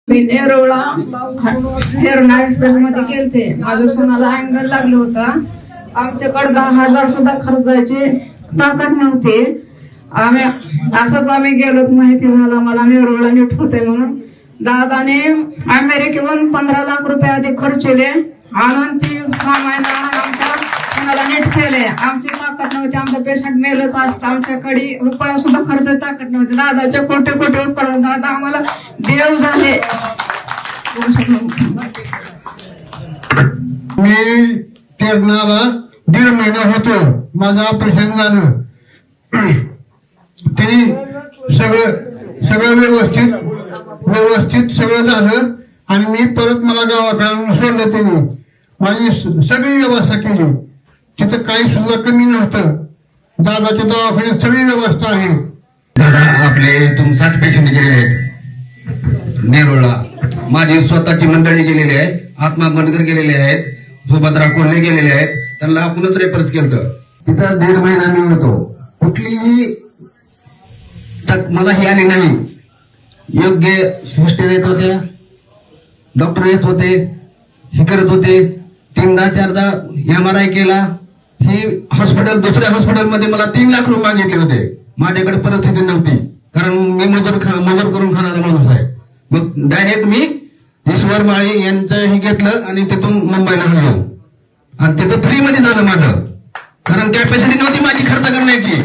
मी नेरळा hair treatment मध्ये गेलते. माझ्या सोनाला अँगल लागलं होतं. आमच्याकडे 10,000 सुद्धा खर्चायचे ताकद नव्हते. आम्ही गेलो, माहिती झालं मला नेरळा नीट होते म्हणून. दादाने अमेरिकेहून 15 लाख रुपये आधी खर्चले आणून ती सामान आमच्या सोनाला नीट केले. आमची ताकद नव्हती, आमचं पेशंट मेलच असतं. आमच्याकडे रुपया सुद्धा खर्च ताकद नव्हती. दादाचे कोटे कोटे उपकार, दादा आम्हाला देव झाले. मी तेरणाला 1.5 महिना होतो, माझं ऑपरेशन झालं. तरी सगळं व्यवस्थित सगळं झालं आणि मी परत मला गावाकडून सोडलं. त्यांनी माझी सगळी व्यवस्था केली. तिथं काही सुद्धा कमी नव्हतं. दादाच्या दवाखान्यात सगळी व्यवस्था आहे. दादा आपले इथून 7 पेशंट गेलेले आहेत नेरुळला. माझी स्वतःची मंडळी गेलेली आहे. आत्मा बनकर गेलेले आहेत, सुभद्रा कोल्हे गेलेले आहेत. त्यांना आपणच रेफरन्स केलं. तिथं 1.5 महिना मी होतो. कुठलीही तक मला ही आली नाही. योग्य सिस्टर येत होत्या, डॉक्टर येत होते, हे करत होते. 3दा-4दा MRI केला. ही हॉस्पिटल दुसऱ्या हॉस्पिटलमध्ये मला 3 लाख रुपये मागितले होते. माझ्याकडे परिस्थिती नव्हती, कारण मी मजूर करून खाणारा माणूस आहे. मग डायरेक्ट मी ईश्वर माळी यांचं हे घेतलं आणि तिथून मुंबईला हल्लो. आणि तिथं फ्री मध्ये झालं माझं, कारण कॅपॅसिटी नव्हती माझी खर्च करण्याची.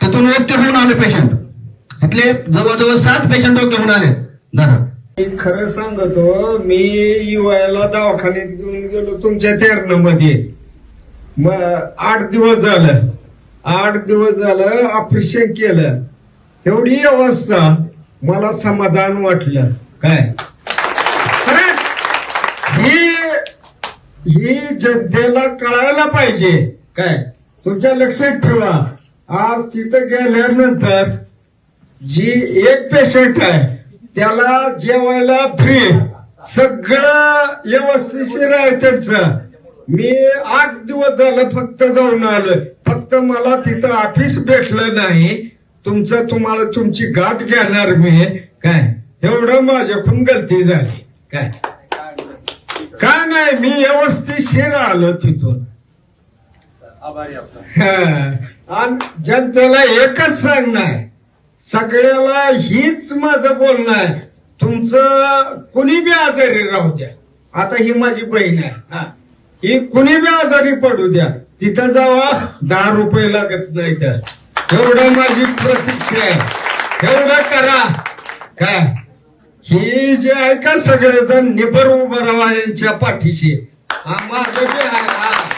तिथून ओके होऊन आले पेशंट. इथले जवळजवळ 7 पेशंट ओके होऊन आले. दादा मी खरं सांगतो, मी युवाला दवाखान्यात घेऊन गेलो तुमच्या तेरणमध्ये. मग 8 दिवस झालं ऑपरेशन केलं. एवढी अवस्था मला समाधान वाटलं. काय ही जनतेला कळायला पाहिजे. काय तुमच्या लक्षात ठेवा, आज तिथं गेल्यानंतर जी एक पेशंट आहे त्याला जेवायला फ्री, सगळं व्यवस्थिशीर आहे त्यांचं. मी 8 दिवस झालं फक्त जाऊन आलोय. फक्त मला तिथं ऑफिस भेटलं नाही. तुम्हाला तुमची गाठ घेणार मी. काय एवढं माझ्याकडून गलती झाली. काय नाही, मी व्यवस्थिशीर आलो तिथून. आणि जनतेला एकच सांगणार, सगळ्याला हीच माझं बोलणं आहे. तुमचं कुणी बी आजारी राहू द्या. आता ही माझी बहीण आहे, ही कुणी बी आजारी पडू द्या, तिथं जावा, 10 रुपये लागत नाही. तर एवढं माझी प्रतीक्षा आहे. एवढं करा. काय ही जे आहे का, सगळेजण निबर उभं राहा यांच्या पाठीशी. माझं बी आहे.